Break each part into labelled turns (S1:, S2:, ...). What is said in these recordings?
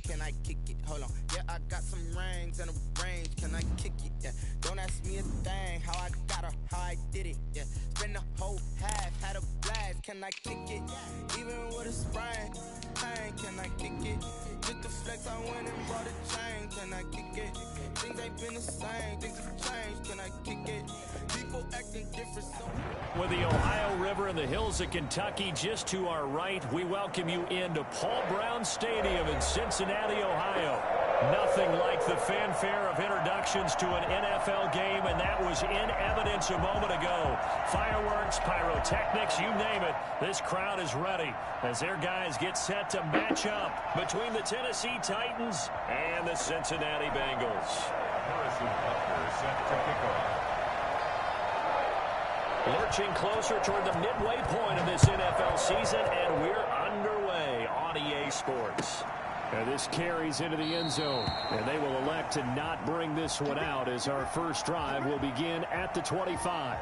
S1: can I kick it? Hold on. Yeah, I got some rings and a range. Can I kick it? Yeah. Don't ask me a thing. How I got her, how I did it. Yeah. Spend the whole half, had a blast. Can I kick it? Even with a sprain. Can I kick it? Just the flex, I went and bought a chain. Can I kick it? Things ain't been the same. Things have changed. Can I kick it? People acting different. So
S2: with the Ohio River and the hills of Kentucky just to our right, we welcome you into Paul Brown Stadium in Cincinnati, Ohio. Nothing like the fanfare of introductions to an NFL game, and that was in evidence a moment ago. Fireworks, pyrotechnics, you name it. This crowd is ready as their guys get set to match up between the Tennessee Titans and the Cincinnati Bengals.
S3: Harrison Butker set to kick off.
S2: Lurching closer toward the midway point of this NFL season, and we're underway on EA Sports. And this carries into the end zone, and they will elect to not bring this one out as our first drive will begin at the 25.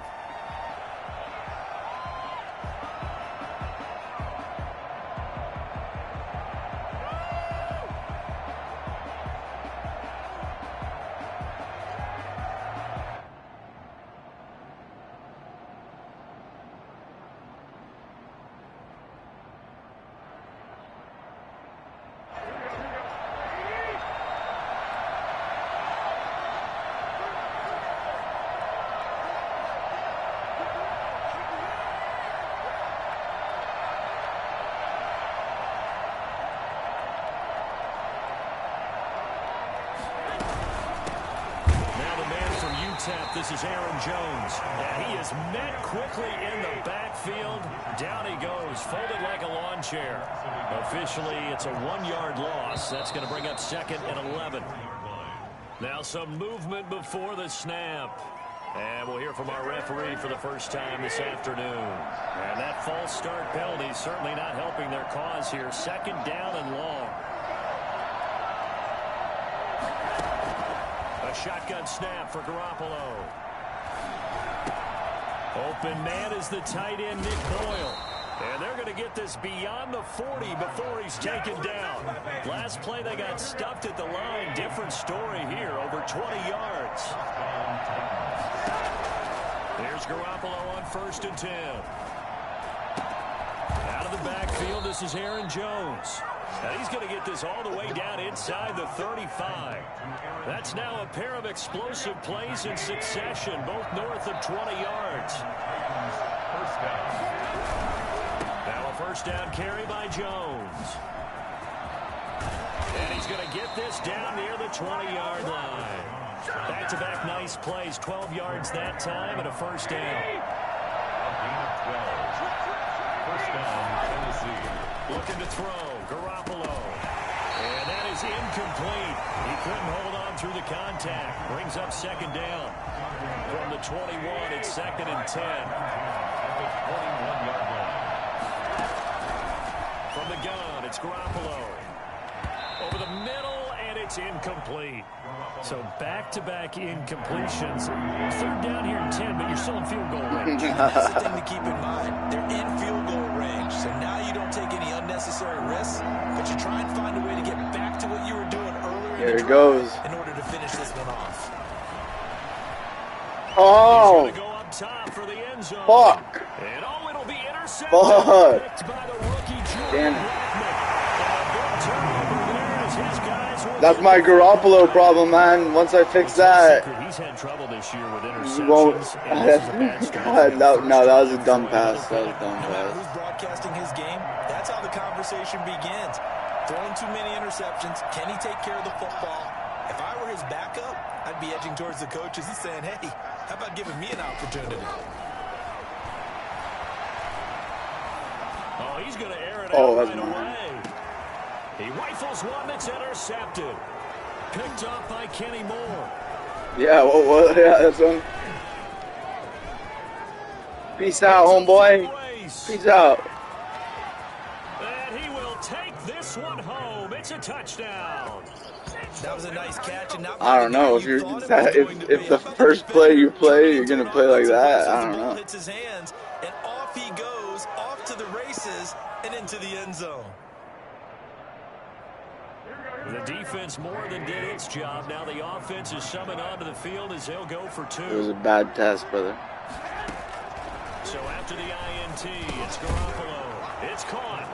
S2: This is Aaron Jones, and he is met quickly in the backfield. Down he goes, folded like a lawn chair. Officially, it's a 1-yard loss. That's going to bring up 2nd and 11. Now some movement before the snap. And we'll hear from our referee for the first time this afternoon. And that false start penalty is certainly not helping their cause here. 2nd down and long. Shotgun snap for Garoppolo. Open man is the tight end, Nick Boyle. And they're going to get this beyond the 40 before he's taken down. Last play, they got stuffed at the line. Different story here, over 20 yards. There's Garoppolo on 1st and 10. Out of the backfield, this is Aaron Jones. And he's going to get this all the way down inside the 35. That's now a pair of explosive plays in succession, both north of 20 yards. Now a first down carry by Jones. And he's going to get this down near the 20-yard line. Back-to-back nice plays, 12 yards that time, and a first down.
S3: First down, Tennessee.
S2: Looking to throw, Garoppolo. And that is incomplete. He couldn't hold on through the contact. Brings up 2nd down. From the 21, it's 2nd and 10. From the gun, it's Garoppolo. Over the middle, and it's incomplete. So back-to-back incompletions. 3rd down here and 10, but you're still in field goal range.
S4: That's the thing to keep in mind. They're in field goal range, so now you don't take any unnecessary risks, but you try and find a way to get back to what you were doing earlier
S5: there
S4: in the
S5: it goes.
S4: in order to finish this one off.
S5: Oh!
S2: Go up top for the end zone.
S5: Fuck!
S2: And oh, it'll be intercepted.
S5: Fuck!
S2: Picked by the rookie,
S5: Damn.
S2: That's
S5: my Garoppolo problem, man. Once I fix that,
S2: he's had trouble this year with interceptions.
S5: you won't. God, no, that was a dumb pass. That was a dumb pass.
S4: Who's broadcasting his game? That's how the conversation begins. Throwing too many interceptions. Can he take care of the football? If I were his backup, I'd be edging towards the coaches and saying, hey, how about giving me an opportunity?
S2: Oh, he's going to air it
S5: Oh,
S2: out
S5: that's
S2: right
S5: mine.
S2: away. He rifles one that's intercepted. Picked up by Kenny Moore.
S5: Yeah, what? Yeah, that's one. Peace out, homeboy. Peace out.
S2: And he will take this one home. It's a touchdown.
S4: That was a nice catch. And
S5: I don't know if you're if the first play you play, you're gonna play like that. I don't know.
S4: Hits his hands, and off he goes, off to the races and into the end zone.
S2: The defense more than did its job. Now the offense is summoned onto the field as they'll go for 2.
S5: It was a bad test, brother.
S2: So after the INT, it's Garoppolo. It's caught.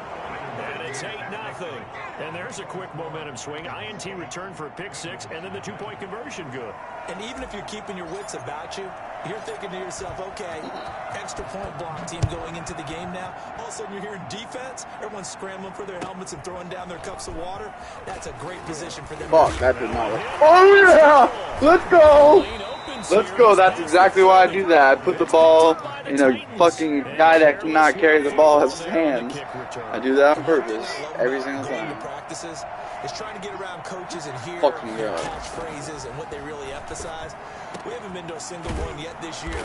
S2: And it's 8-0. And there's a quick momentum swing. INT return for a pick 6, and then the 2-point conversion good.
S4: And even if you're keeping your wits about you, you're thinking to yourself, okay, extra point block team going into the game now. All of a sudden you're hearing defense. Everyone's scrambling for their helmets and throwing down their cups of water. That's a great position for them.
S5: Fuck, that did not work. Oh, yeah! Let's go! Let's go. That's exactly why I do that. I put the ball in a fucking guy that cannot carry the ball has his hands. I do that on purpose every single time.
S4: Practices is trying to get around coaches and hear
S5: Fucking
S4: their
S5: God.
S4: catchphrases and what they really emphasize. We haven't been to a single one yet this year.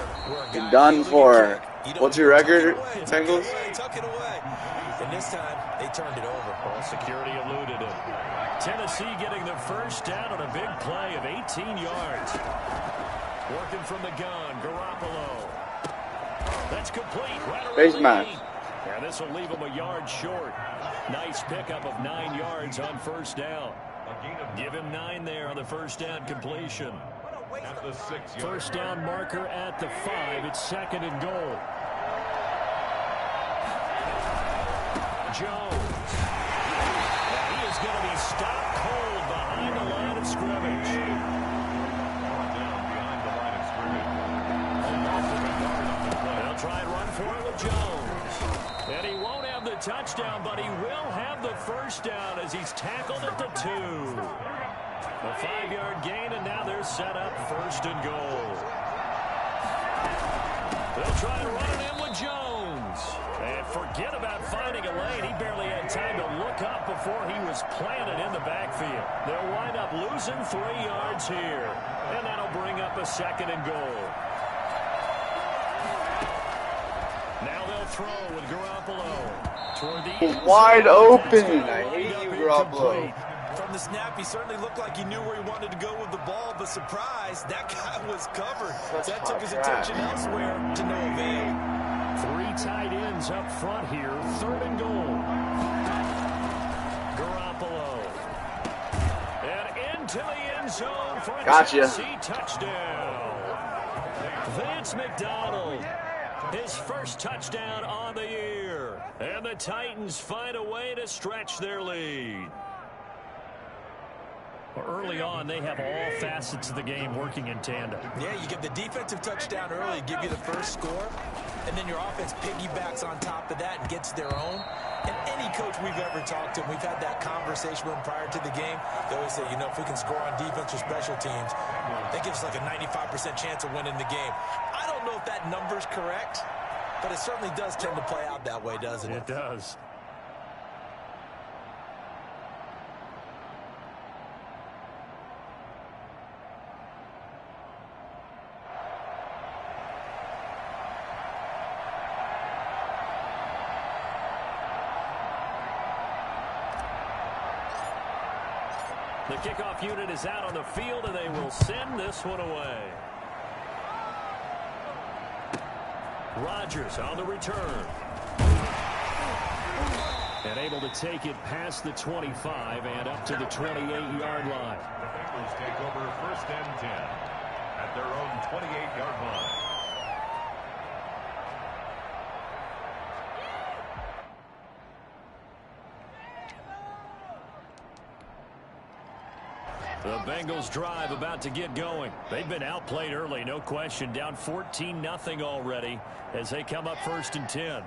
S5: You're done for. What's your record, Bengals?
S4: Tuck it away. And this time, they turned it over.
S2: Ball security eluded him. Tennessee getting the first down on a big play of 18 yards. Working from the gun, Garoppolo. That's complete. Right around
S5: Face
S2: the
S5: mask.
S2: 8. And this will leave him a yard short. Nice pickup of 9 yards on first down. Give him 9 there on the first down completion.
S3: At the 6-yard
S2: First down marker at the 5. It's 2nd and goal. Jones. And he is going to be stopped cold behind the line of scrimmage.
S3: down behind the line of scrimmage.
S2: They'll try and run for it with Jones. And he won't have the touchdown, but he will have the first down as he's tackled at the 2. A 5-yard gain, and now they're set up 1st and goal. They'll try to run it in with Jones. And forget about finding a lane. He barely had time to look up before he was planted in the backfield. They'll wind up losing 3 yards here. And that'll bring up a 2nd and goal. Now they'll throw with Garoppolo. Toward the end
S5: Wide
S2: zone.
S5: open. I hate you, Garoppolo.
S4: From the snap, he certainly looked like he knew where he wanted to go with the ball, but surprise, that guy was covered. That took his attention elsewhere to no avail.
S2: 3 tight ends up front here. 3rd and goal. Garoppolo. And into the end zone for a
S5: Gotcha.
S2: Tennessee touchdown. Vance McDonald. His first touchdown on the year. And the Titans find a way to stretch their lead. Early on, they have all facets of the game working in tandem.
S4: Yeah, you get the defensive touchdown early, give you the first score, and then your offense piggybacks on top of that and gets their own. And any coach we've ever talked to, we've had that conversation with them prior to the game, they always say, you know, if we can score on defense or special teams, that gives us like a 95% chance of winning the game. I don't know if that number's correct, but it certainly does tend to play out that way, doesn't it?
S2: It does. The kickoff unit is out on the field, and they will send this one away. Rodgers on the return. And able to take it past the 25 and up to the 28-yard line.
S3: The Bengals take over 1st and 10 at their own 28-yard line.
S2: The Bengals drive about to get going. They've been outplayed early, no question. Down 14-0 already as they come up 1st and 10.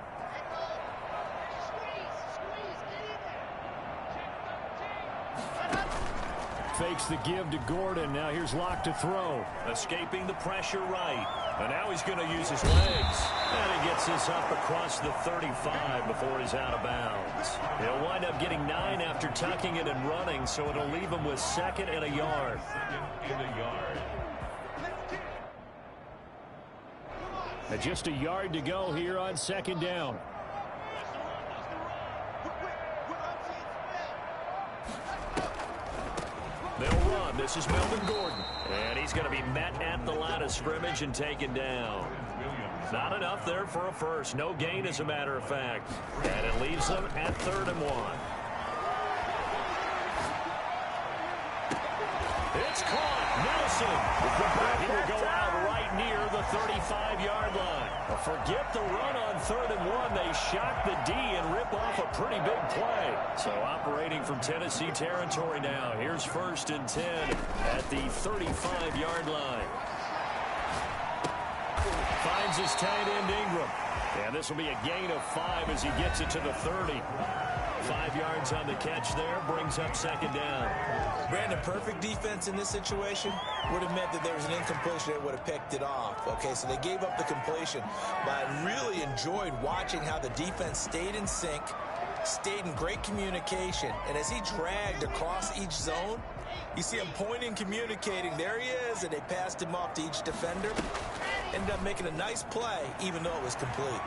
S2: Fakes the give to Gordon. Now here's Locke to throw. Escaping the pressure right. And now he's going to use his legs. And he gets this up across the 35 before he's out of bounds. He'll wind up getting 9 after tucking it and running, so it'll leave him with 2nd and a yard.
S3: 2nd and a yard.
S2: And just a yard to go here on 2nd down. They'll run. This is Melvin Gordon. And he's going to be met at the line of scrimmage and taken down. Not enough there for a first. No gain, as a matter of fact. And it leaves them at 3rd and 1. It's caught. Nelson. He will go out right near the 35-yard line. Forget the run on 3rd and 1. They shock the D and rip off a pretty big play. So operating from Tennessee territory now. Here's 1st and 10 at the 35-yard line. Finds his tight end Ingram. And this will be a gain of 5 as he gets it to the 30. 5 yards on the catch there, brings up 2nd down.
S4: Brandon, perfect defense in this situation would have meant that there was an incompletion that would have picked it off. Okay, so they gave up the completion, but I really enjoyed watching how the defense stayed in sync, stayed in great communication, and as he dragged across each zone, you see him pointing, communicating. There he is, and they passed him off to each defender. Ended up making a nice play, even though it was complete.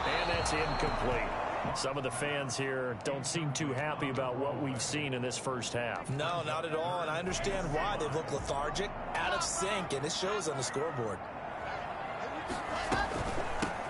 S2: And that's incomplete. Some of the fans here don't seem too happy about what we've seen in this first half.
S4: No, not at all, and I understand why. They've looked lethargic, out of sync, and it shows on the scoreboard.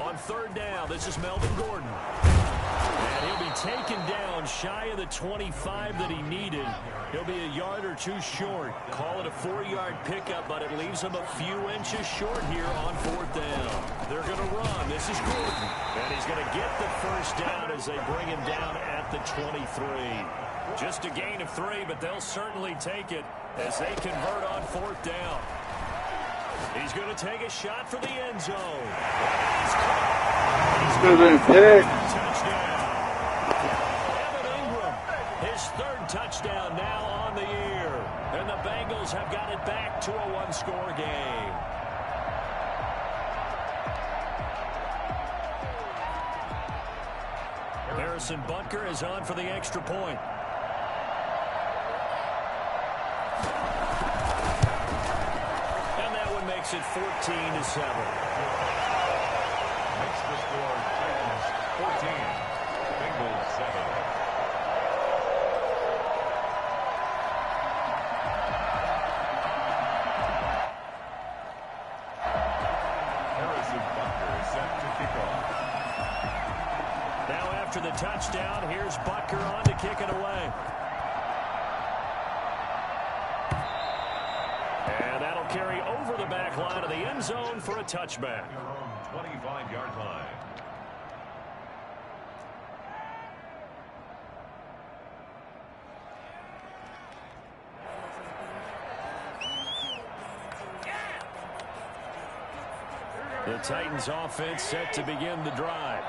S2: On 3rd down, this is Melvin Gordon. And he'll be taken down shy of the 25 that he needed. He'll be a yard or 2 short. Call it a 4-yard pickup, but it leaves him a few inches short here on 4th down. They're going to run. This is Gordon. And he's going to get the 1st down as they bring him down at the 23. Just a gain of 3, but they'll certainly take it as they convert on 4th down. He's going to take a shot for the end zone. He's
S5: going to pick.
S2: Touchdown. Evan Ingram, his 3rd touchdown now on the year. And the Bengals have got it back to a 1-score game. Harrison Butker is on for the extra point. Makes it 14-7.
S3: Makes the score Titans 14, Bengals 7. Harrison Butker is set to kick off.
S2: Now after the touchdown, here's Butker on to kick it away. Carry over the back line of the end zone for a touchback.
S3: 25-yard line.
S2: The Titans offense set to begin the drive.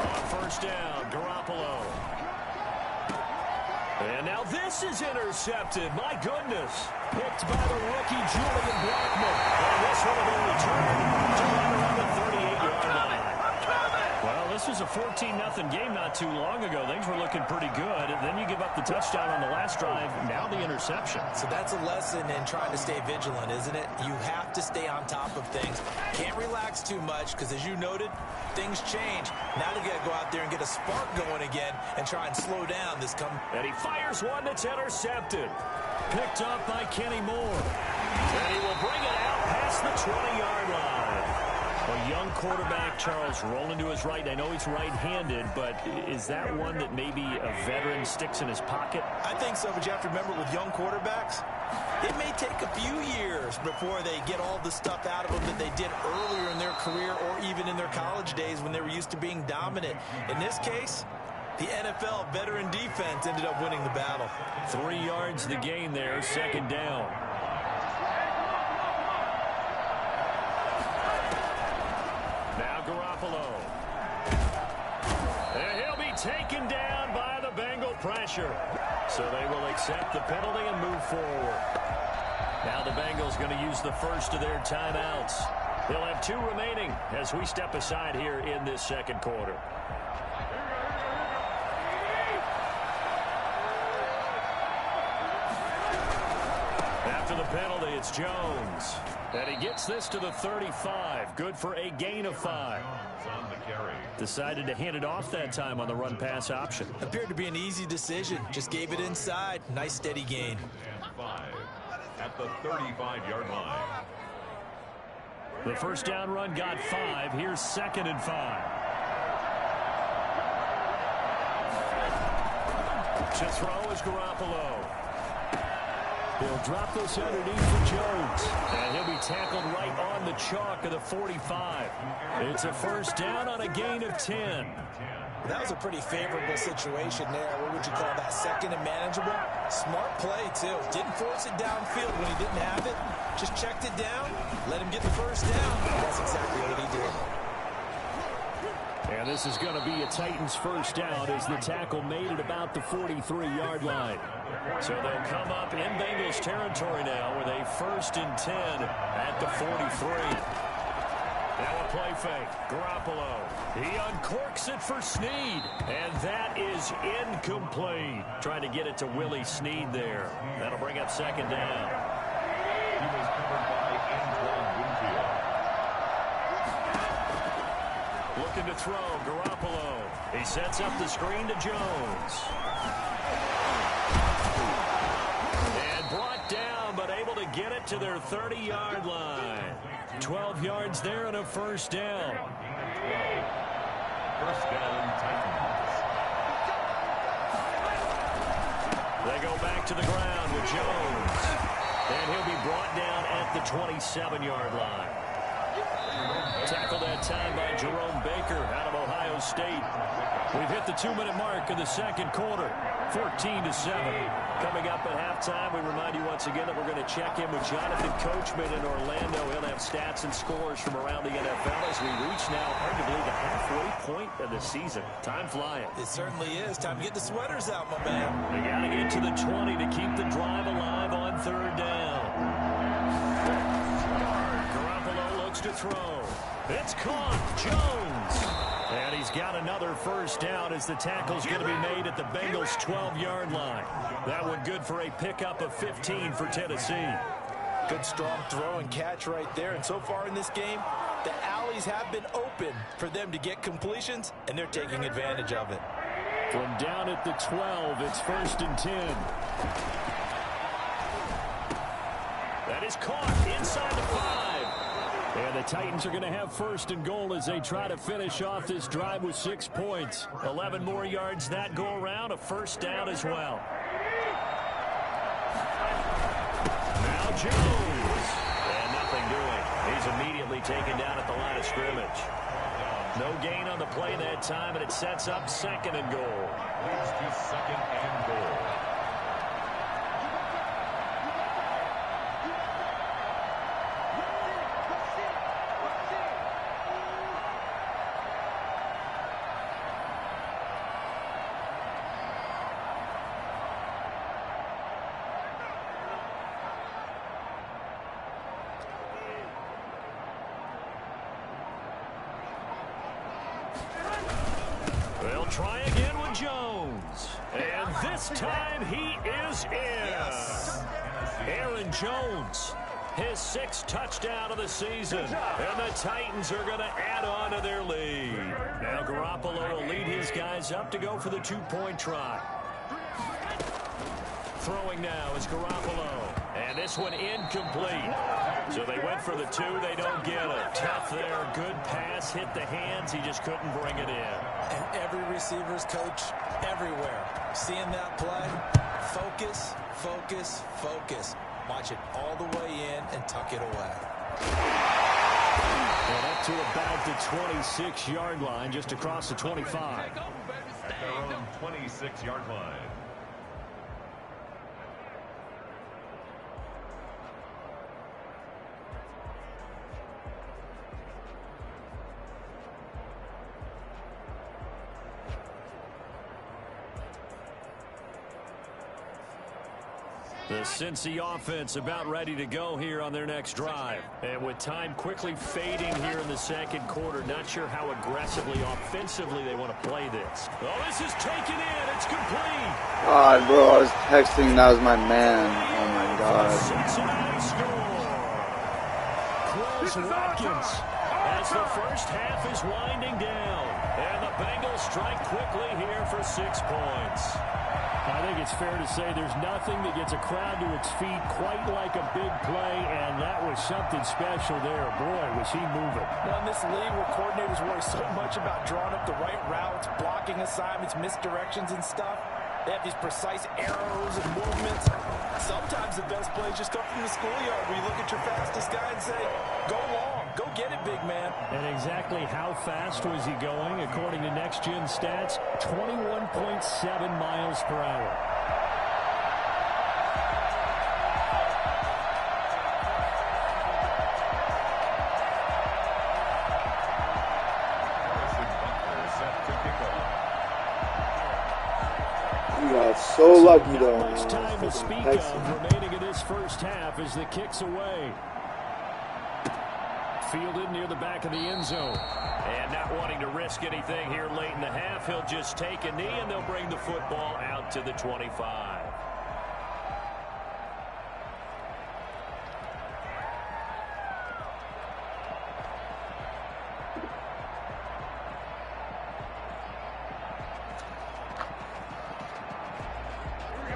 S2: On 1st down, Garoppolo. And now this is intercepted. My goodness. Picked by the rookie, Julian Blackmon. And this one will be returned to right around the 38-yard line. Well, this was a 14-0 game not too long ago. Things were looking pretty good. And then you give up the touchdown on the last drive. Now the interception.
S4: So that's a lesson in trying to stay vigilant, isn't it? You have to stay on top of things. Can't relax too much because, as you noted, things change. Now they got to go out there and get a spark going again and try and slow down this come.
S2: And he fires one that's intercepted. Picked up by Kenny Moore. And he will bring it out past the 20-yard line. A young quarterback, Charles, rolling to his right. I know he's right-handed, but is that one that maybe a veteran sticks in his pocket?
S4: I think so, but you have to remember with young quarterbacks, it may take a few years before they get all the stuff out of them that they did earlier in their career or even in their college days when they were used to being dominant. In this case, the NFL veteran defense ended up winning the battle.
S2: 3 yards the gain there, 2nd down. Now Garoppolo. And he'll be taken down by the Bengal pressure. So they will accept the penalty and move forward. Now the Bengals going to use the first of their timeouts. They'll have 2 remaining as we step aside here in this 2nd quarter. After the penalty, it's Jones. And he gets this to the 35. Good for a gain of 5. Decided to hand it off that time on the run-pass option.
S4: Appeared to be an easy decision. Just gave it inside. Nice, steady gain.
S3: And 5 at the 35-yard line.
S2: The first down run got 5. Here's 2nd and 5. To throw is Garoppolo. He'll drop this underneath for Jones. And he'll be tackled right on the chalk of the 45. It's a first down on a gain of 10.
S4: That was a pretty favorable situation there. What would you call that? 2nd and manageable? Smart play, too. Didn't force it downfield when he didn't have it. Just checked it down, let him get the first down. That's exactly what he did.
S2: And this is going to be a Titans first down as the tackle made at about the 43-yard line. So they'll come up in Bengals territory now with a 1st and 10 at the 43. Now a play fake. Garoppolo. He uncorks it for Snead. And that is incomplete. Trying to get it to Willie Snead there. That'll bring up 2nd down.
S3: He was covered by Antoine Winfield.
S2: Looking to throw. Garoppolo. He sets up the screen to Jones. And brought down, but able to get it to their 30-yard line. 12 yards there and a first down.
S3: First down, Titans.
S2: They go back to the ground with Jones. And he'll be brought down at the 27-yard line. Tackled that time by Jerome Baker out of Ohio State. We've hit the 2-minute mark in the second quarter. 14-7. Coming up at halftime, we remind you once again that we're going to check in with Jonathan Coachman in Orlando. He'll have stats and scores from around the NFL as we reach now arguably the halfway point of the season. Time flying.
S4: It certainly is. Time to get the sweaters out, my man.
S2: They got to get to the 20 to keep the drive alive on 3rd down. Garoppolo looks to throw. It's caught. Jones. And he's got another first down as the tackle's going to be made at the Bengals' 12-yard line. That one good for a pickup of 15 for Tennessee.
S4: Good strong throw and catch right there. And so far in this game, the alleys have been open for them to get completions, and they're taking advantage of it.
S2: From down at the 12, it's 1st and 10. That is caught inside the 5. And the Titans are going to have 1st and goal as they try to finish off this drive with 6 points. 11 more yards that go around, a first down as well. Now Jones. And nothing doing. He's immediately taken down at the line of scrimmage. No gain on the play that time, and it sets up 2nd and goal.
S3: Leads to 2nd and goal.
S2: They'll try again with Jones. And this time he is in.
S4: Yes.
S2: Aaron Jones, his 6th touchdown of the season. And the Titans are going to add on to their lead. Now Garoppolo will lead his guys up to go for the 2-point try. Throwing now is Garoppolo. And this one incomplete. So they went for the 2. They don't get it. Tough there. Good pass. Hit the hands. He just couldn't bring it in.
S4: And every receiver's coach everywhere. Seeing that play, focus, focus, focus. Watch it all the way in and tuck it away.
S2: And up to about the 26-yard line, just across the 25.
S3: At their own 26-yard line.
S2: The Cincy offense about ready to go here on their next drive. And with time quickly fading here in the second quarter, not sure how aggressively, offensively they want to play this. Oh, this is taken in. It's complete.
S5: God, bro, I was texting. That was my man. Oh, my God.
S2: Cincinnati score. Quez Watkins. As the first half is winding down. And the Bengals strike quickly here for 6 points.
S6: I think it's fair to say there's nothing that gets a crowd to its feet quite like a big play, and that was something special there. Boy, was he moving.
S4: Well, in this league where coordinators worry so much about drawing up the right routes, blocking assignments, misdirections and stuff, they have these precise arrows and movements. Sometimes the best plays just come from the schoolyard where you look at your fastest guy and say, go long, go get it, big man.
S6: And exactly how fast was he going? According to Next Gen Stats, 21.7 miles per hour.
S5: So lucky though.
S6: Not much time to speak of remaining in this first half as the kick's away. Fielded near the back of the end zone.
S2: And not wanting to risk anything here late in the half, he'll just take a knee and they'll bring the football out to the 25.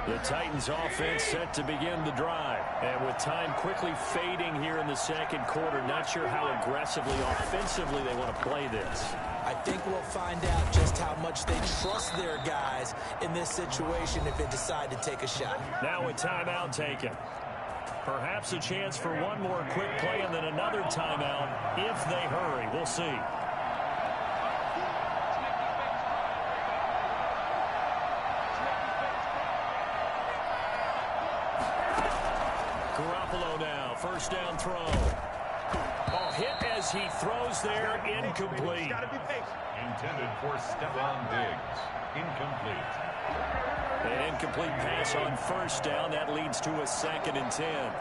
S2: The Titans offense set to begin the drive. And with time quickly fading here in the second quarter, not sure how aggressively, offensively they want to play this.
S4: I think we'll find out just how much they trust their guys in this situation if they decide to take a shot.
S2: Now a timeout taken. Perhaps a chance for one more quick play and then another timeout if they hurry. We'll see. Garoppolo now, first down throw. Oh, hit as he throws there, incomplete.
S3: Intended for Stephon Diggs. Incomplete.
S2: An incomplete pass on first down. That leads to a 2nd and 10.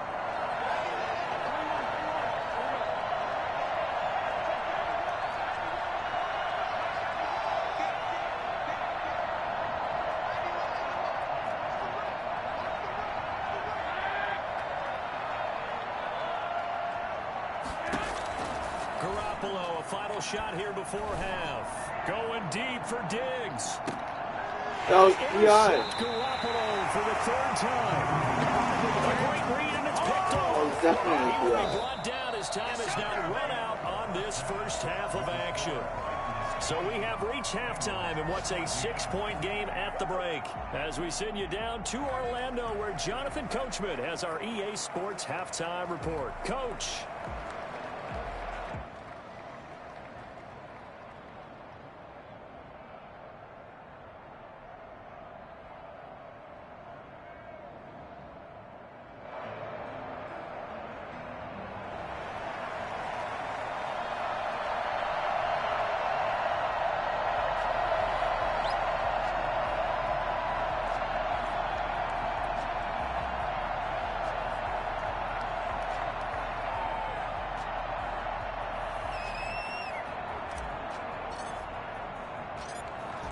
S2: Garoppolo, a final shot here before half. Going deep for Diggs.
S5: That was PI.
S2: Garoppolo for the 3rd time. A great read and it's picked off.
S5: That was definitely
S2: He will be
S5: PI.
S2: brought down as time has now run out on this first half of action. So we have reached halftime in what's a 6-point game at the break. As we send you down to Orlando where Jonathan Coachman has our EA Sports halftime report. Coach.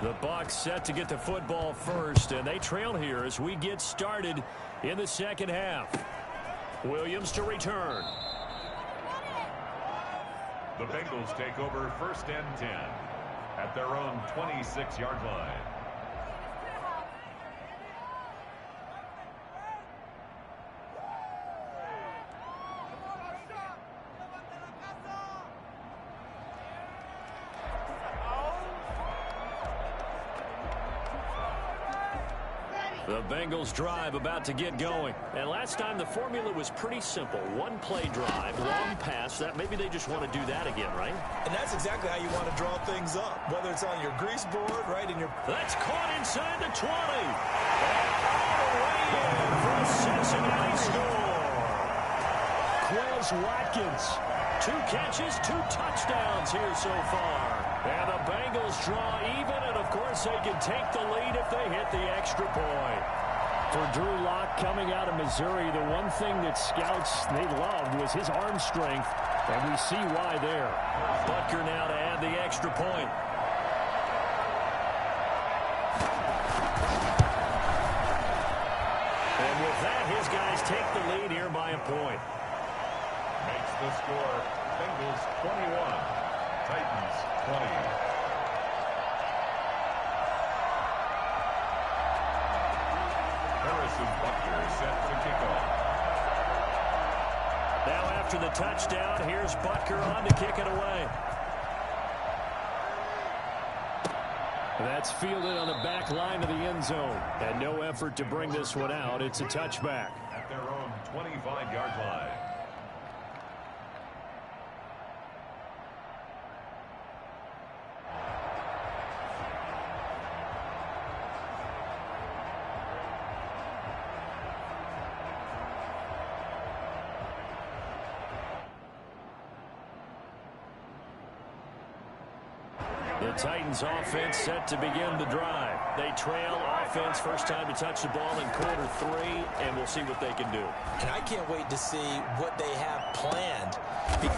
S2: The Bucs set to get the football first, and they trail here as we get started in the second half. Williams to return.
S3: The Bengals take over 1st and 10 at their own 26-yard line.
S2: The Bengals drive about to get going. And last time the formula was pretty simple. One play drive, long pass. That maybe they just want to do that again, right?
S4: And that's exactly how you want to draw things up. Whether it's on your grease board, right in your...
S2: That's caught inside the 20. And all the way in for a Cincinnati score. Quez Watkins. 2 catches, 2 touchdowns here so far. And the Bengals draw even, and of course they can take the lead if they hit the extra point.
S6: For Drew Lock coming out of Missouri, the one thing that scouts they loved was his arm strength, and we see why there.
S2: Butker now to add the extra point. And with that, his guys take the lead here by a point.
S3: Makes the score Bengals 21. Titans 20. Harrison Butker set to kick off.
S2: Now after the touchdown, here's Butker on to kick it away. That's fielded on the back line of the end zone. And no effort to bring this one out. It's a touchback.
S3: At their own 25-yard line.
S2: The Titans offense set to begin the drive. They trail offense, first time to touch the ball in quarter 3, and we'll see what they can do.
S4: And I can't wait to see what they have planned.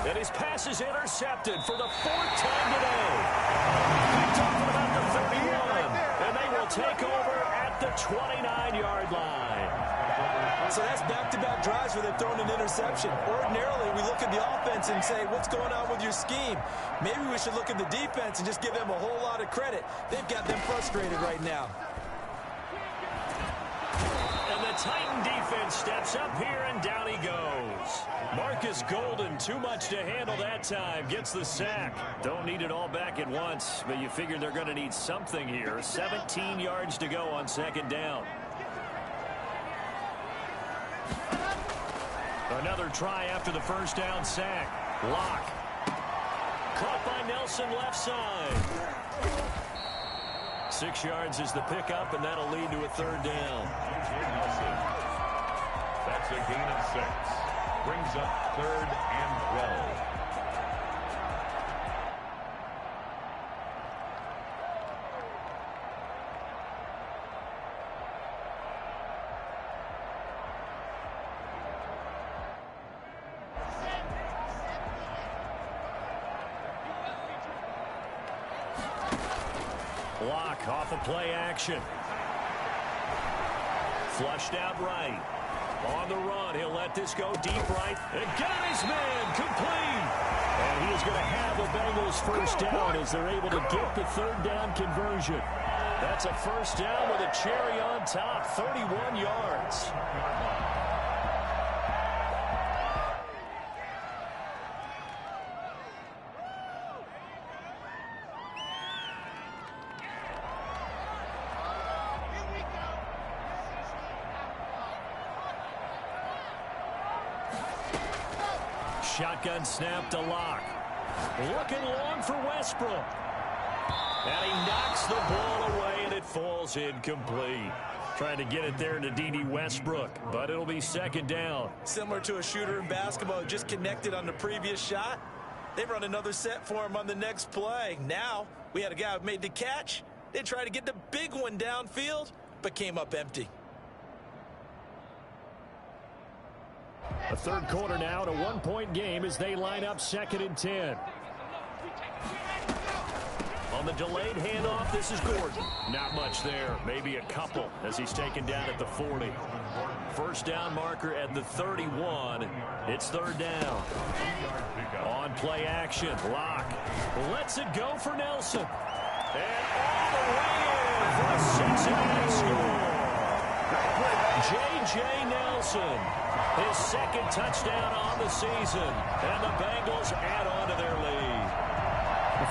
S2: And his pass is intercepted for the 4th time today. Picked off at about the 31, and they will take over at the 29-yard line.
S4: So that's back-to-back drives where they've thrown an interception. Ordinarily, we look at the offense and say, what's going on with your scheme? Maybe we should look at the defense and just give them a whole lot of credit. They've got them frustrated right now.
S2: And the Titan defense steps up here, and down he goes. Marcus Golden, too much to handle that time, gets the sack. Don't need it all back at once, but you figure they're going to need something here. 17 yards to go on 2nd down. Another try after the first down sack. Locke. Caught by Nelson left side. 6 yards is the pickup, and that'll lead to a 3rd down.
S3: That's a gain of 6. Brings up 3rd and 12.
S2: Locke off of play action. Flushed out right. On the run, he'll let this go deep right. And got his man complete. And he is going to have the Bengals first down as they're able to get the 3rd down conversion. That's a first down with a cherry on top, 31 yards. Shotgun snap to Locke. Looking long for Westbrook. And he knocks the ball away, and it falls incomplete. Trying to get it there to D.D. Westbrook, but it'll be 2nd down.
S4: Similar to a shooter in basketball who just connected on the previous shot. They run another set for him on the next play. Now, we had a guy who made the catch. They tried to get the big one downfield, but came up empty.
S6: A 3rd quarter now, and a 1-point game as they line up 2nd and 10.
S2: On the delayed handoff, this is Gordon. Not much there, maybe a couple as he's taken down at the 40. First down marker at the 31. It's 3rd down. On play action, Locke lets it go for Nelson. And all the way in for a Cincinnati score. J.J. Nelson, his 2nd touchdown on the season, and the Bengals add on to their lead.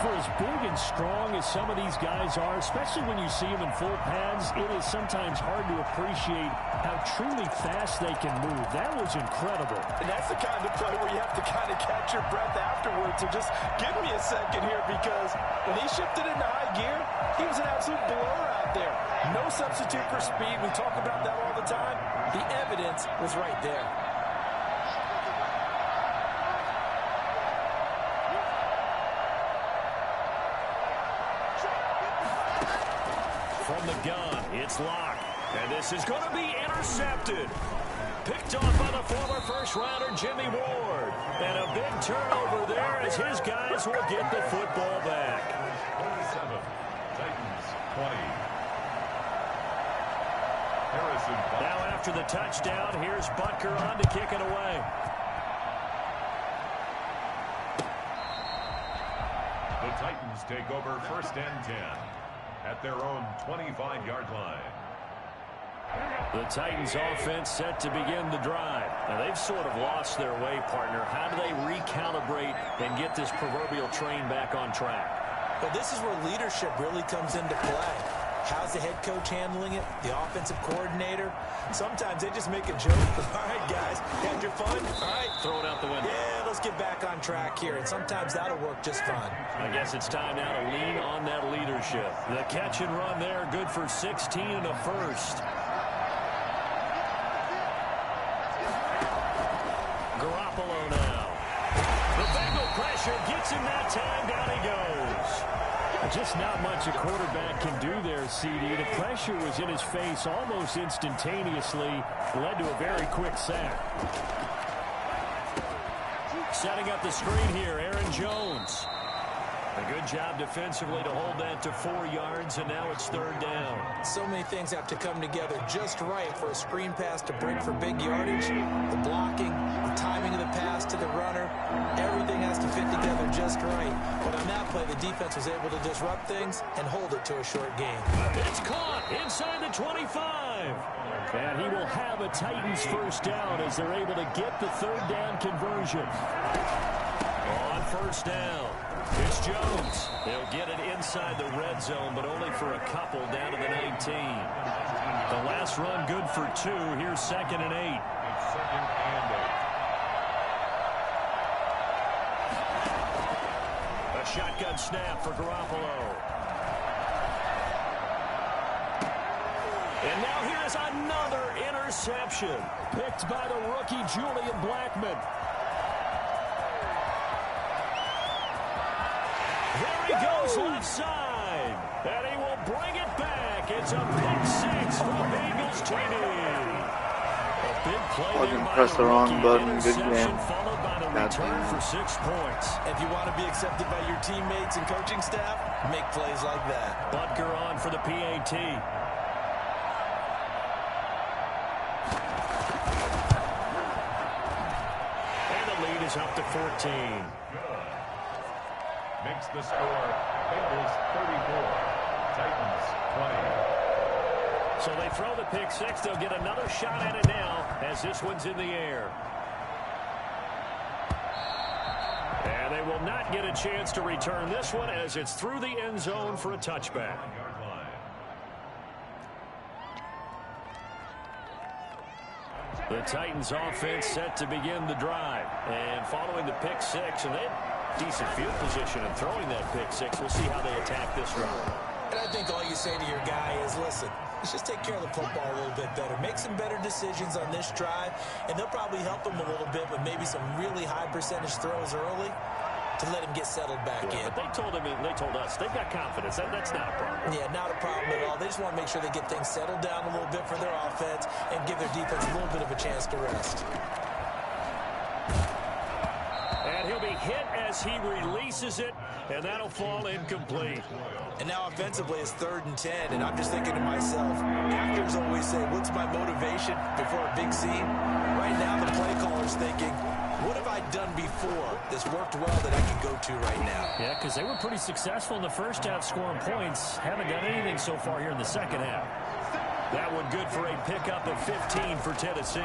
S6: For as big and strong as some of these guys are, especially when you see them in full pads, it is sometimes hard to appreciate how truly fast they can move. That was incredible.
S4: And that's the kind of play where you have to kind of catch your breath afterwards. So just give me a second here, because when he shifted into high gear, he was an absolute blower out there. No substitute for speed. We talk about that all the time. The evidence was right there.
S2: From the gun, it's Locke. And this is going to be intercepted. Picked off by the former first-rounder Jimmy Ward. And a big turnover there as his guys will get the football back.
S3: 27, Titans 20. Harrison Butker.
S2: Now after the touchdown, here's Butker on to kick it away.
S3: The Titans take over 1st and 10 at their own 25-yard line.
S2: The Titans offense set to begin the drive. Now they've sort of lost their way, partner. How do they recalibrate and get this proverbial train back on track?
S4: Well, this is where leadership really comes into play. How's the head coach handling it? The offensive coordinator? Sometimes they just make a joke. All right, guys, had your fun? All right.
S2: Throw it out the window.
S4: Yeah, let's get back on track here. And sometimes that'll work just fine.
S2: I guess it's time now to lean on that leadership. The catch and run there, good for 16 and a first. Garoppolo now. The Bengal pressure gets him that time. Down he goes.
S6: Just not much a quarterback can do there, CD. The pressure was in his face almost instantaneously. Led to a very quick sack.
S2: Setting up the screen here, Aaron Jones. A good job defensively to hold that to 4 yards, and now it's 3rd down.
S4: So many things have to come together just right for a screen pass to break for big yardage. The blocking, the timing of the pass to the runner, everything has to fit together just right. But on that play, the defense was able to disrupt things and hold it to a short game.
S2: It's caught inside the 25.
S6: And he will have a Titans 1st down as they're able to get the 3rd down conversion.
S2: On 1st down, it's Jones. He'll get it inside the red zone, but only for a couple down to the 19. The last run good for 2. Here's 2nd and 8.
S3: It's 2nd and 8.
S2: A shotgun snap for Garoppolo. And now here's another interception.
S6: Picked by the rookie Julian Blackmon.
S2: There he goes left side. And he will bring it back. It's a pick 6 for Bengals TD. A big play there by
S5: press the wrong
S2: rookie.
S5: button. Good
S2: Interception
S5: game.
S2: followed by the return for 6 points.
S4: If you want to be accepted by your teammates and coaching staff, make plays like that.
S2: Butker on for the PAT. And the lead is up to 14.
S3: Makes the score Bengals 34, Titans 20.
S2: So they throw the pick 6. They'll get another shot at it now as this one's in the air. And they will not get a chance to return this one as it's through the end zone for a touchback. The Titans offense set to begin the drive. And following the pick 6, and they had decent field position in throwing that pick 6. We'll see how they attack this round.
S4: And I think all you say to your guy is, listen, let's just take care of the football a little bit better. Make some better decisions on this drive, and they'll probably help him a little bit with maybe some really high percentage throws early to let him get settled back in.
S2: But they told us they've got confidence. That's not a problem.
S4: Yeah, not a problem at all. They just want to make sure they get things settled down a little bit for their offense and give their defense a little bit of a chance to rest.
S2: And he'll be hit as he releases it, and that'll fall incomplete.
S4: And now offensively it's 3rd and 10, and I'm just thinking to myself, actors always say, what's my motivation before a big scene? Right now the play caller's thinking, what have I done before that's worked well that I can go to right now?
S6: Yeah, because they were pretty successful in the first half scoring points. Haven't done anything so far here in the second half.
S2: That one good for a pickup of 15 for Tennessee.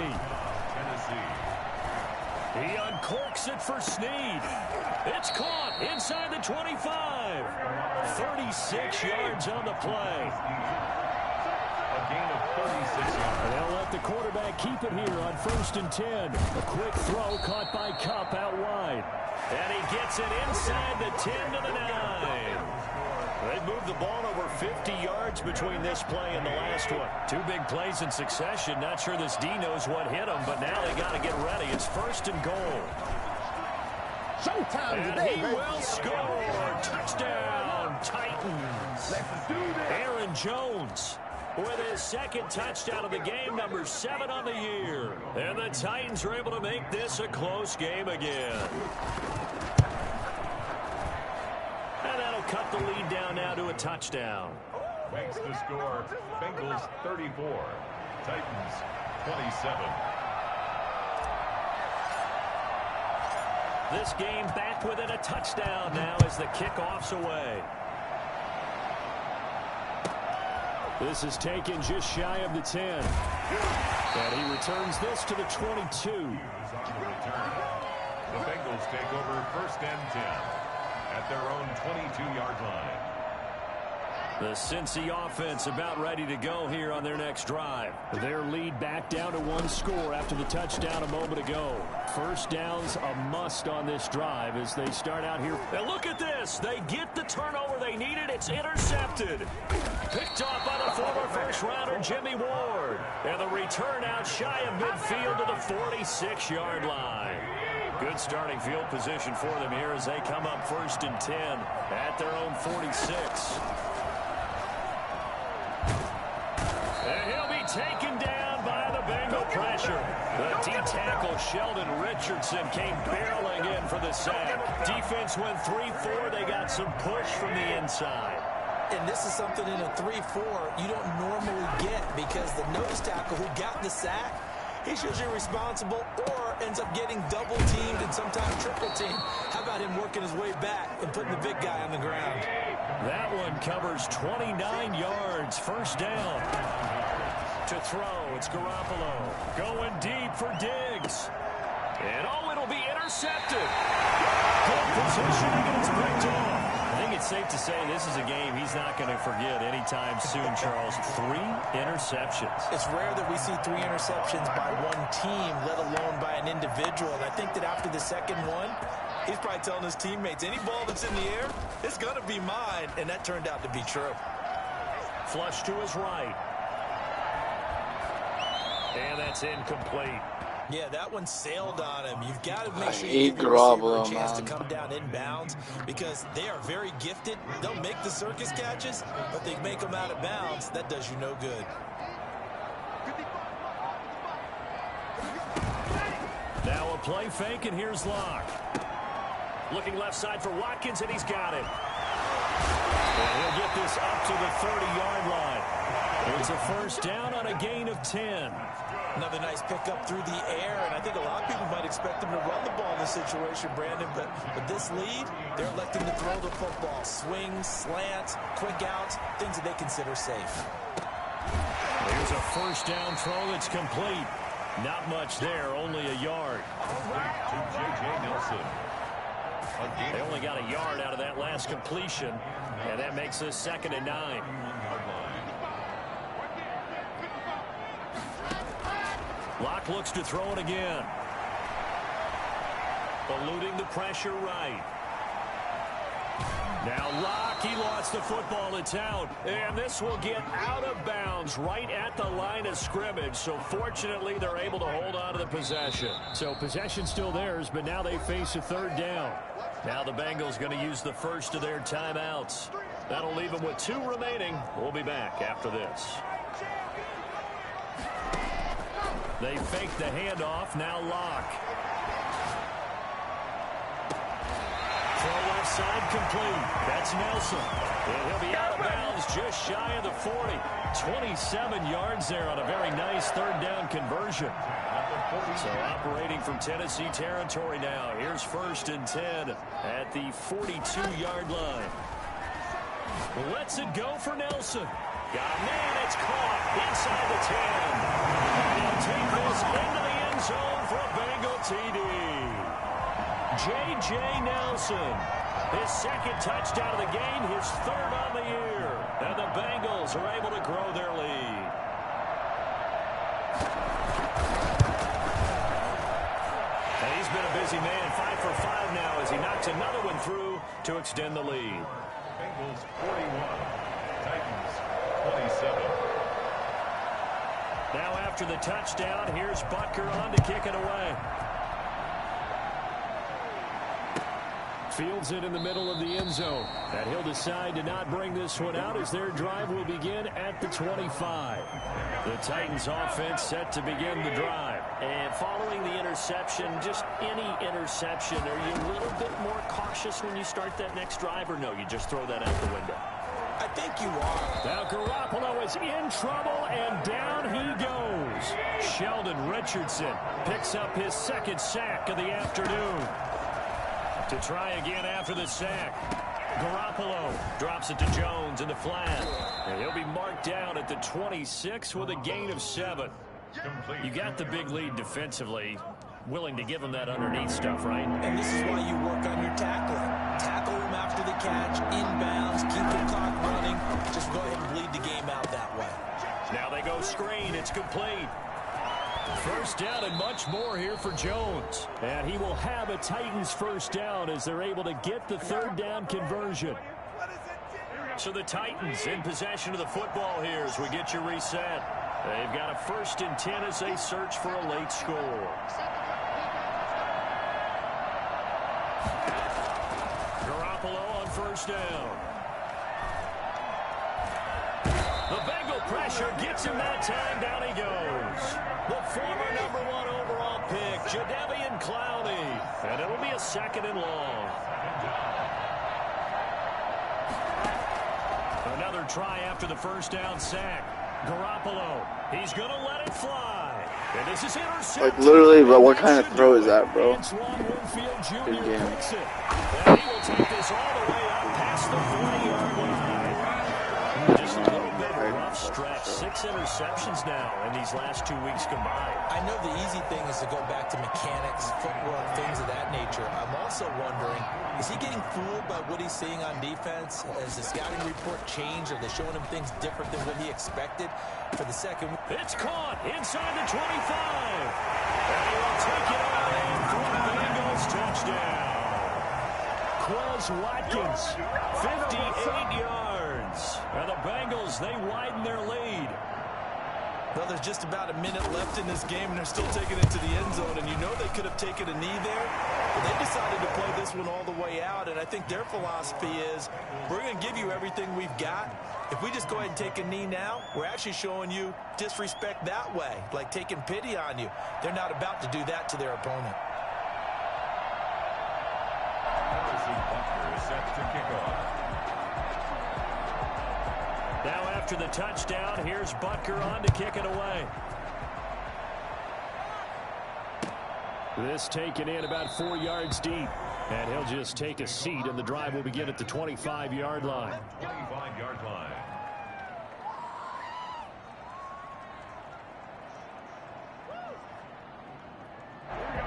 S2: He uncorks it for Snead. It's caught inside the 25. 36 yards on the play.
S3: A gain of 36 yards.
S6: They'll let the quarterback keep it here on 1st and 10. A quick throw caught by Kupp out wide.
S2: And he gets it inside the 10 to the 9. They've moved the ball over 50 yards between this play and the last one. 2 big plays in succession. Not sure this D knows what hit him, but now they got to get ready. It's 1st and goal.
S7: Showtime
S2: And
S7: today,
S2: he
S7: baby.
S2: will score. Touchdown, Titans. Aaron Jones with his 2nd touchdown of the game, number 7 on the year. And the Titans are able to make this a close game again. And that'll cut the lead down now to a touchdown.
S3: Makes the score Bengals 34, Titans 27.
S2: This game back within a touchdown now as the kickoffs away.
S6: This is taken just shy of the 10. And he returns this to the 22.
S3: The Bengals take over 1st and 10 at their own 22-yard line.
S2: The Cincy offense about ready to go here on their next drive.
S6: Their lead back down to 1 score after the touchdown a moment ago. First down's a must on this drive as they start out here.
S2: And look at this. They get the turnover they needed. It's intercepted. Picked off by the former first-rounder Jimmy Ward. And the return out shy of midfield to the 46-yard line. Good starting field position for them here as they come up 1st and 10 at their own 46. And he'll be taken down by the Bengal pressure. The D-tackle Sheldon Richardson came barreling in for the sack. Defense went 3-4. They got some push from the inside.
S4: And this is something in a 3-4 you don't normally get because the nose tackle who got the sack, he's usually responsible or ends up getting double-teamed and sometimes triple-teamed. How about him working his way back and putting the big guy on the ground?
S2: That one covers 29 yards. First down. To throw, it's Garoppolo. Going deep for Diggs. And it'll be intercepted. Good positioning, and it's picked off. I think it's safe to say this is a game he's not going to forget anytime soon, Charles. 3 interceptions.
S4: It's rare that we see 3 interceptions by one team, let alone by an individual. And I think that after the second one, he's probably telling his teammates, any ball that's in the air, it's going to be mine. And that turned out to be true.
S2: Flush to his right. And that's incomplete.
S4: Yeah, that one sailed on him. You've got to make sure
S5: I
S4: you
S5: hate
S4: give your receiver
S5: Garoppolo,
S4: a chance to
S5: man.
S4: come down inbounds because they are very gifted. They'll make the circus catches, but they make them out of bounds. That does you no good.
S2: Now a play fake, and here's Locke. Looking left side for Watkins, and he's got it. And he'll get this up to the 30-yard line. It's a first down on a gain of 10.
S4: Another nice pickup through the air, and I think a lot of people might expect them to run the ball in this situation, Brandon, but with this lead, they're electing to throw the football. Swings, slants, quick outs, things that they consider safe.
S2: Here's a first down throw that's complete. Not much there, only a yard.
S3: To J.J. Nelson.
S2: They only got a yard out of that last completion, and that makes this 2nd and 9. Locke looks to throw it again. Eluding the pressure right. Now Locke, he lost the football. It's out. And this will get out of bounds right at the line of scrimmage. So fortunately, they're able to hold on to the possession.
S6: So possession still theirs, but now they face a 3rd down.
S2: Now the Bengals going to use the first of their timeouts. That'll leave them with 2 remaining. We'll be back after this. They fake the handoff. Now Locke. Throw left side complete. That's Nelson. And he'll be out of bounds just shy of the 40. 27 yards there on a very nice 3rd down conversion. So operating from Tennessee territory now. Here's 1st and 10 at the 42-yard line. Lets it go for Nelson. Got a man, it's caught inside the 10. He'll take this into the end zone for a Bengal TD. J.J. Nelson, his 2nd touchdown of the game, his 3rd on the year. And the Bengals are able to grow their lead. And he's been a busy man, 5 for 5 now as he knocks another one through to extend the lead.
S3: Bengals 41, Titans 27.
S2: Now after the touchdown, here's Butker on to kick it away.
S6: Fields it in the middle of the end zone. And he'll decide to not bring this one out as their drive will begin at the 25.
S2: The Titans offense set to begin the drive.
S6: And following the interception, just any interception, are you a little bit more cautious when you start that next drive, or no, you just throw that out the window?
S4: I think you are.
S6: Now Garoppolo is in trouble, and down he goes.
S2: Sheldon Richardson picks up his 2nd sack of the afternoon. To try again after the sack. Garoppolo drops it to Jones in the flat. And he'll be marked down at the 26 with a gain of 7. You got the big lead defensively. Willing to give him that underneath stuff, right?
S4: And this is why you work on your tackling. Tackle him after the catch, inbounds, keep the clock running. Just go ahead and bleed the game out that way.
S2: Now they go screen. It's complete. First down and much more here for Jones. And he will have a Titans first down as they're able to get the third down conversion. So the Titans in possession of the football here as we get you reset. They've got a 1st and 10 as they search for a late score. Garoppolo on first down. The Bengal pressure gets him that time. Down he goes. The former #1 overall pick, Jadeveon Clowney. And it'll be a 2nd and long. Another try after the first down sack. Garoppolo, he's going to let it fly. And this is intercepted.
S5: Like, literally, but what kind of throw is that, bro?
S2: Good
S5: Good game.
S2: And he will take this all the way up past the 40-yard line. Just a little bit of a rough stretch. 6 interceptions now in these last 2 weeks combined.
S4: I know the easy thing is to go back to mechanics, footwork, things of that nature. I'm also wondering, is he getting fooled by what he's seeing on defense? Has the scouting report changed? Are they showing him things different than what he expected for the second?
S2: It's caught inside the 25. And he will take it out in for the Bengals touchdown. Quez Watkins, 58 yards. And the Bengals, they widen their lead.
S4: Well, there's just about a minute left in this game, and they're still taking it to the end zone. And you know they could have taken a knee there, but they decided to play this one all the way out. And I think their philosophy is, we're going to give you everything we've got. If we just go ahead and take a knee now, we're actually showing you disrespect that way, like taking pity on you. They're not about to do that to their opponent.
S3: Butker is set to kick off.
S2: Now after the touchdown, here's Butker on to kick it away. This taken in about 4 yards deep. And he'll just take a seat, and the drive will begin at the 25-yard line.
S3: 25-yard line.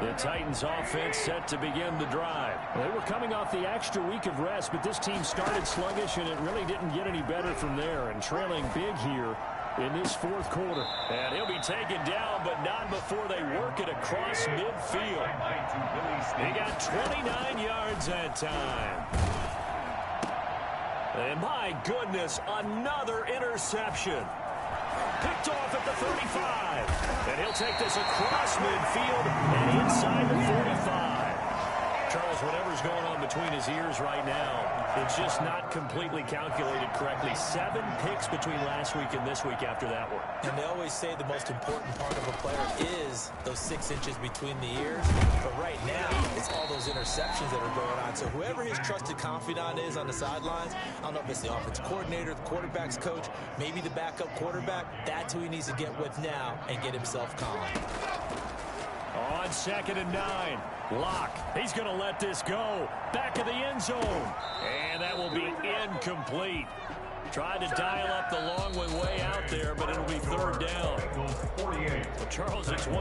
S2: The Titans offense set to begin the drive. They were coming off the extra week of rest, but this team started sluggish, and it really didn't get any better from there. And trailing big here in this 4th quarter. And he'll be taken down, but not before they work it across midfield. He got 29 yards that time. And my goodness, another interception. Picked off at the 35. And he'll take this across midfield and inside the 45. Charles, whatever's going on between his ears right now, it's just not completely calculated correctly. 7 picks between last week and this week after that one.
S4: And they always say the most important part of a player is those 6 inches between the ears. But right now, it's all those interceptions that are going on. So whoever his trusted confidant is on the sidelines, I don't know if it's the offensive coordinator, the quarterback's coach, maybe the backup quarterback, that's who he needs to get with now and get himself calm.
S2: On 2nd and 9, Locke, he's going to let this go. Back of the end zone. And that will be incomplete. Tried to dial up the long one way out there, but it'll be 3rd down. Well, Charles, it's one.